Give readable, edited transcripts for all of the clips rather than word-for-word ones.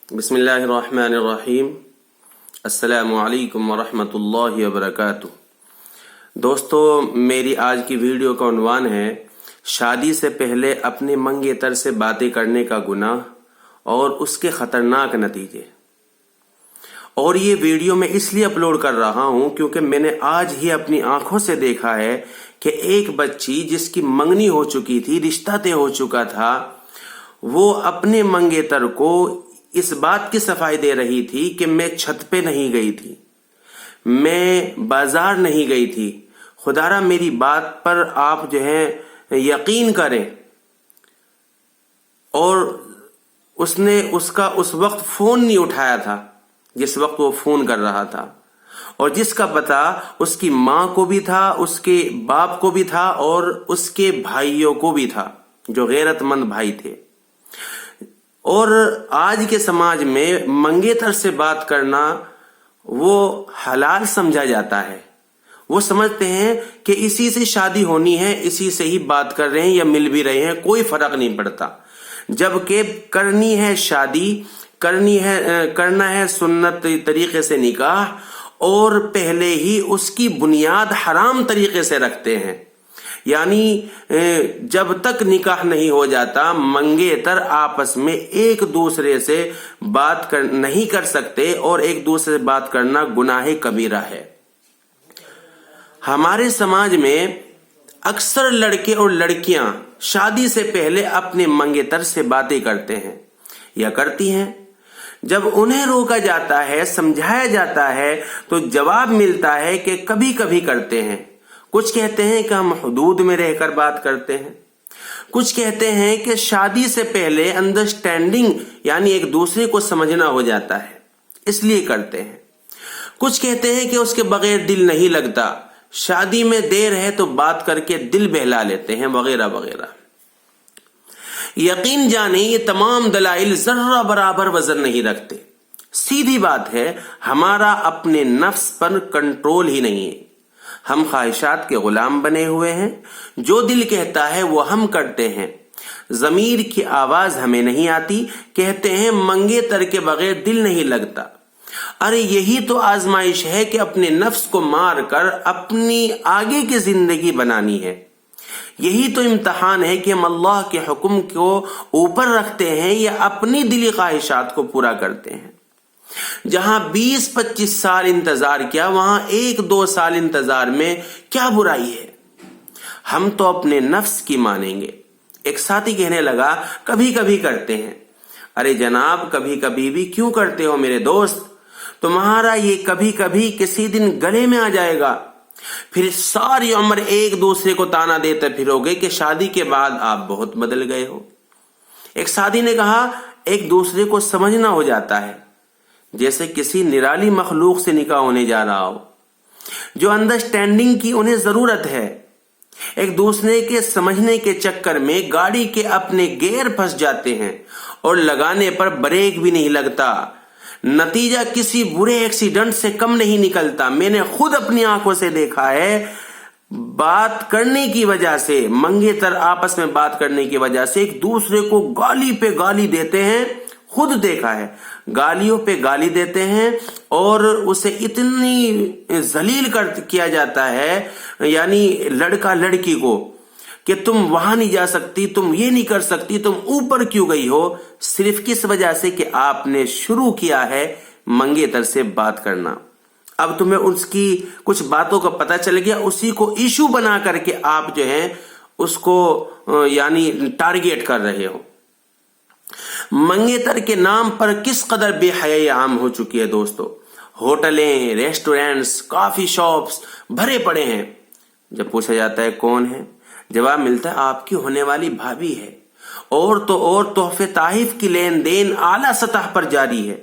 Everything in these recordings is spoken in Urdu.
بسم اللہ الرحمن الرحیم۔ السلام علیکم ورحمۃ اللہ وبرکاتہ۔ دوستو، میری آج کی ویڈیو کا عنوان ہے شادی سے پہلے اپنے منگیتر سے باتیں کرنے کا گناہ اور اس کے خطرناک نتیجے۔ اور یہ ویڈیو میں اس لیے اپلوڈ کر رہا ہوں کیونکہ میں نے آج ہی اپنی آنکھوں سے دیکھا ہے کہ ایک بچی جس کی منگنی ہو چکی تھی، رشتہ طے ہو چکا تھا، وہ اپنے منگیتر کو اس بات کی صفائی دے رہی تھی کہ میں چھت پہ نہیں گئی تھی، میں بازار نہیں گئی تھی، خدارا میری بات پر آپ یقین کریں۔ اور اس نے اس کا اس وقت فون نہیں اٹھایا تھا جس وقت وہ فون کر رہا تھا، اور جس کا پتہ اس کی ماں کو بھی تھا، اس کے باپ کو بھی تھا اور اس کے بھائیوں کو بھی تھا جو غیرت مند بھائی تھے۔ اور آج کے سماج میں منگیتر سے بات کرنا وہ حلال سمجھا جاتا ہے۔ وہ سمجھتے ہیں کہ اسی سے شادی ہونی ہے، اسی سے ہی بات کر رہے ہیں یا مل بھی رہے ہیں، کوئی فرق نہیں پڑتا، جبکہ کرنی ہے شادی، کرنا ہے سنت طریقے سے نکاح، اور پہلے ہی اس کی بنیاد حرام طریقے سے رکھتے ہیں۔ یعنی جب تک نکاح نہیں ہو جاتا منگیتر آپس میں ایک دوسرے سے بات نہیں کر سکتے، اور ایک دوسرے سے بات کرنا گناہ کبیرہ ہے۔ ہمارے سماج میں اکثر لڑکے اور لڑکیاں شادی سے پہلے اپنے منگیتر سے باتیں کرتے ہیں یا کرتی ہیں۔ جب انہیں روکا جاتا ہے، سمجھایا جاتا ہے، تو جواب ملتا ہے کہ کبھی کبھی کرتے ہیں۔ کچھ کہتے ہیں کہ ہم حدود میں رہ کر بات کرتے ہیں، کچھ کہتے ہیں کہ شادی سے پہلے انڈرسٹینڈنگ یعنی ایک دوسرے کو سمجھنا ہو جاتا ہے، اس لیے کرتے ہیں، کچھ کہتے ہیں کہ اس کے بغیر دل نہیں لگتا، شادی میں دیر ہے تو بات کر کے دل بہلا لیتے ہیں، وغیرہ وغیرہ۔ یقین جانیں یہ تمام دلائل ذرہ برابر وزن نہیں رکھتے۔ سیدھی بات ہے، ہمارا اپنے نفس پر کنٹرول ہی نہیں ہے، ہم خواہشات کے غلام بنے ہوئے ہیں، جو دل کہتا ہے وہ ہم کرتے ہیں، ضمیر کی آواز ہمیں نہیں آتی، کہتے ہیں منگیتر کے بغیر دل نہیں لگتا۔ ارے یہی تو آزمائش ہے کہ اپنے نفس کو مار کر اپنی آگے کی زندگی بنانی ہے۔ یہی تو امتحان ہے کہ ہم اللہ کے حکم کو اوپر رکھتے ہیں یا اپنی دلی خواہشات کو پورا کرتے ہیں۔ جہاں 20-25 سال انتظار کیا، وہاں 1-2 سال انتظار میں کیا برائی ہے؟ ہم تو اپنے نفس کی مانیں گے۔ ایک ساتھی کہنے لگا کبھی کبھی کرتے ہیں۔ ارے جناب، کبھی کبھی بھی کیوں کرتے ہو میرے دوست؟ تمہارا یہ کبھی کبھی کسی دن گلے میں آ جائے گا، پھر ساری عمر ایک دوسرے کو تانا دیتے پھرو گے کہ شادی کے بعد آپ بہت بدل گئے ہو۔ ایک ساتھی نے کہا ایک دوسرے کو سمجھنا ہو جاتا ہے جیسے کسی نرالی مخلوق سے نکاح ہونے جا رہا ہو، جو انڈرسٹینڈنگ کی انہیں ضرورت ہے۔ ایک دوسرے کے سمجھنے کے چکر میں گاڑی کے اپنے گیئر پھنس جاتے ہیں اور لگانے پر بریک بھی نہیں لگتا، نتیجہ کسی برے ایکسیڈنٹ سے کم نہیں نکلتا۔ میں نے خود اپنی آنکھوں سے دیکھا ہے، بات کرنے کی وجہ سے، منگیتر آپس میں بات کرنے کی وجہ سے ایک دوسرے کو گالی پہ گالی دیتے ہیں، خود دیکھا ہے، گالیوں پہ گالی دیتے ہیں، اور اسے اتنی ذلیل کیا جاتا ہے، یعنی لڑکا لڑکی کو، کہ تم وہاں نہیں جا سکتی، تم یہ نہیں کر سکتی، تم اوپر کیوں گئی ہو؟ صرف کس وجہ سے کہ آپ نے شروع کیا ہے منگیتر سے بات کرنا۔ اب تمہیں اس کی کچھ باتوں کا پتہ چل گیا، اسی کو ایشو بنا کر کے آپ اس کو یعنی ٹارگیٹ کر رہے ہو۔ منگیتر کے نام پر کس قدر بے حیائی عام ہو چکی ہے دوستو۔ ہوٹلیں، ریسٹورینٹس، کافی شاپس بھرے پڑے ہیں۔ جب پوچھا جاتا ہے کون ہے، جواب ملتا ہے آپ کی ہونے والی بھابھی ہے۔ اور تو اور تحفے تحائف کی لین دین اعلیٰ سطح پر جاری ہے،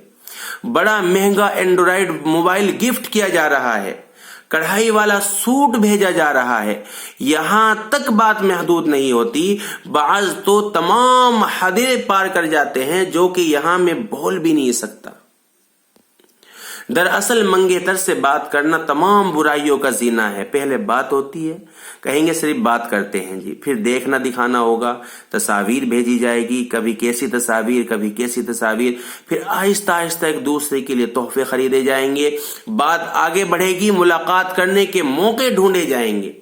بڑا مہنگا اینڈرائیڈ موبائل گفٹ کیا جا رہا ہے، کڑھائی والا سوٹ بھیجا جا رہا ہے۔ یہاں تک بات محدود نہیں ہوتی، بعض تو تمام حدیں پار کر جاتے ہیں جو کہ یہاں میں بول بھی نہیں سکتا۔ دراصل منگیتر سے بات کرنا تمام برائیوں کا زینہ ہے۔ پہلے بات ہوتی ہے، کہیں گے صرف بات کرتے ہیں جی، پھر دیکھنا دکھانا ہوگا، تصاویر بھیجی جائے گی، کبھی کیسی تصاویر کبھی کیسی تصاویر، پھر آہستہ آہستہ ایک دوسرے کے لیے تحفے خریدے جائیں گے، بات آگے بڑھے گی، ملاقات کرنے کے موقع ڈھونڈے جائیں گے،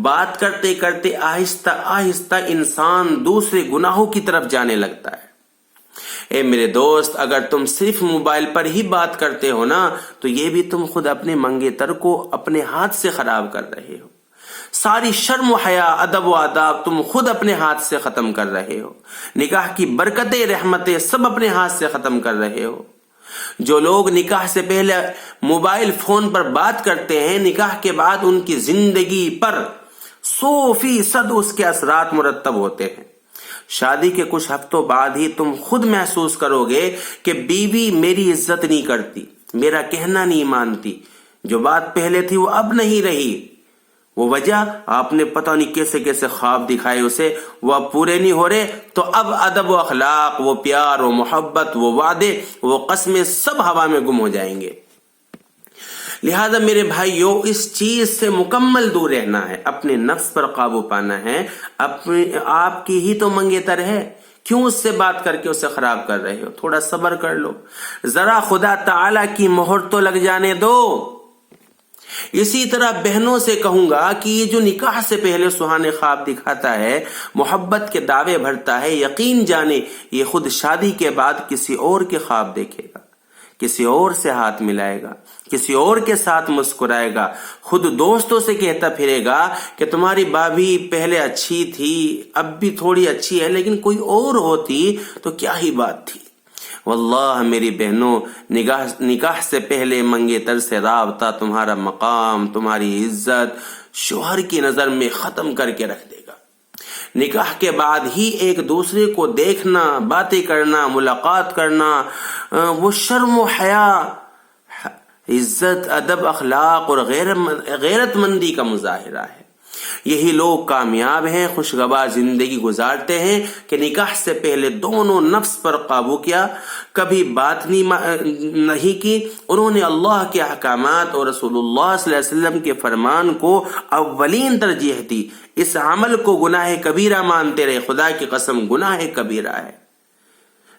بات کرتے کرتے آہستہ آہستہ انسان دوسرے گناہوں کی طرف جانے لگتا ہے۔ اے میرے دوست، اگر تم صرف موبائل پر ہی بات کرتے ہو نا، تو یہ بھی تم خود اپنے منگیتر کو اپنے ہاتھ سے خراب کر رہے ہو۔ ساری شرم و حیا، ادب و آداب تم خود اپنے ہاتھ سے ختم کر رہے ہو۔ نکاح کی برکتیں، رحمتیں سب اپنے ہاتھ سے ختم کر رہے ہو۔ جو لوگ نکاح سے پہلے موبائل فون پر بات کرتے ہیں، نکاح کے بعد ان کی زندگی پر 100% اس کے اثرات مرتب ہوتے ہیں۔ شادی کے کچھ ہفتوں بعد ہی تم خود محسوس کرو گے کہ بیوی میری عزت نہیں کرتی، میرا کہنا نہیں مانتی، جو بات پہلے تھی وہ اب نہیں رہی۔ وہ وجہ آپ نے پتہ نہیں کیسے کیسے خواب دکھائے اسے، وہ اب پورے نہیں ہو رہے، تو اب ادب و اخلاق، وہ پیار، وہ محبت، وہ وعدے، وہ قسمیں سب ہوا میں گم ہو جائیں گے۔ لہذا میرے بھائیو، اس چیز سے مکمل دور رہنا ہے، اپنے نفس پر قابو پانا ہے۔ آپ کی ہی تو منگیتر ہے، کیوں اس سے بات کر کے اسے خراب کر رہے ہو؟ تھوڑا صبر کر لو، ذرا خدا تعالی کی مہر تو لگ جانے دو۔ اسی طرح بہنوں سے کہوں گا کہ یہ جو نکاح سے پہلے سہانے خواب دکھاتا ہے، محبت کے دعوے بھرتا ہے، یقین جانے یہ خود شادی کے بعد کسی اور کے خواب دیکھے گا، کسی اور سے ہاتھ ملائے گا، کسی اور کے ساتھ مسکرائے گا، خود دوستوں سے کہتا پھرے گا کہ تمہاری بھابھی پہلے اچھی تھی، اب بھی تھوڑی اچھی ہے، لیکن کوئی اور ہوتی تو کیا ہی بات تھی۔ واللہ میری بہنوں، نکاح سے پہلے منگیتر سے رابطہ تمہارا مقام، تمہاری عزت شوہر کی نظر میں ختم کر کے رکھ دے گا۔ نکاح کے بعد ہی ایک دوسرے کو دیکھنا، باتیں کرنا، ملاقات کرنا، وہ شرم و حیا، عزت، ادب، اخلاق اور غیرت مندی کا مظاہرہ ہے۔ یہی لوگ کامیاب ہیں، خوشگوار زندگی گزارتے ہیں کہ نکاح سے پہلے دونوں نفس پر قابو کیا، کبھی بات نہیں کی، انہوں نے اللہ کے احکامات اور رسول اللہ صلی اللہ علیہ وسلم کے فرمان کو اولین ترجیح دی، اس عمل کو گناہ کبیرہ مانتے رہے۔ خدا کی قسم گناہ کبیرہ ہے۔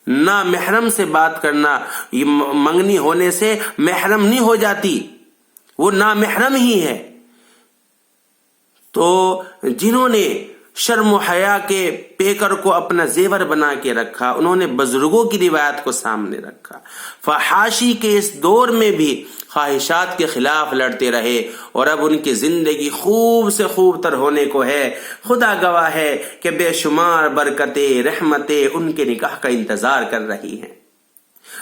نہ محرم سے بات کرنا، یہ منگنی ہونے سے محرم نہیں ہو جاتی، وہ نہ محرم ہی ہے۔ تو جنہوں نے شرم و حیا کے پیکر کو اپنا زیور بنا کے رکھا، انہوں نے بزرگوں کی روایت کو سامنے رکھا، فحاشی کے اس دور میں بھی خواہشات کے خلاف لڑتے رہے، اور اب ان کی زندگی خوب سے خوب تر ہونے کو ہے۔ خدا گواہ ہے کہ بے شمار برکتیں، رحمتیں ان کے نکاح کا انتظار کر رہی ہیں۔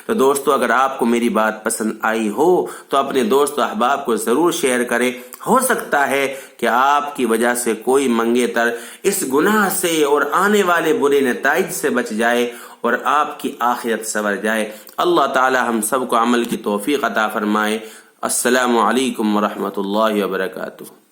تو دوستو، اگر آپ کو میری بات پسند آئی ہو تو اپنے دوست و احباب کو ضرور شیئر کریں۔ ہو سکتا ہے کہ آپ کی وجہ سے کوئی منگیتر اس گناہ سے اور آنے والے برے نتائج سے بچ جائے اور آپ کی آخرت سنور جائے۔ اللہ تعالی ہم سب کو عمل کی توفیق عطا فرمائے۔ السلام علیکم ورحمۃ اللہ وبرکاتہ۔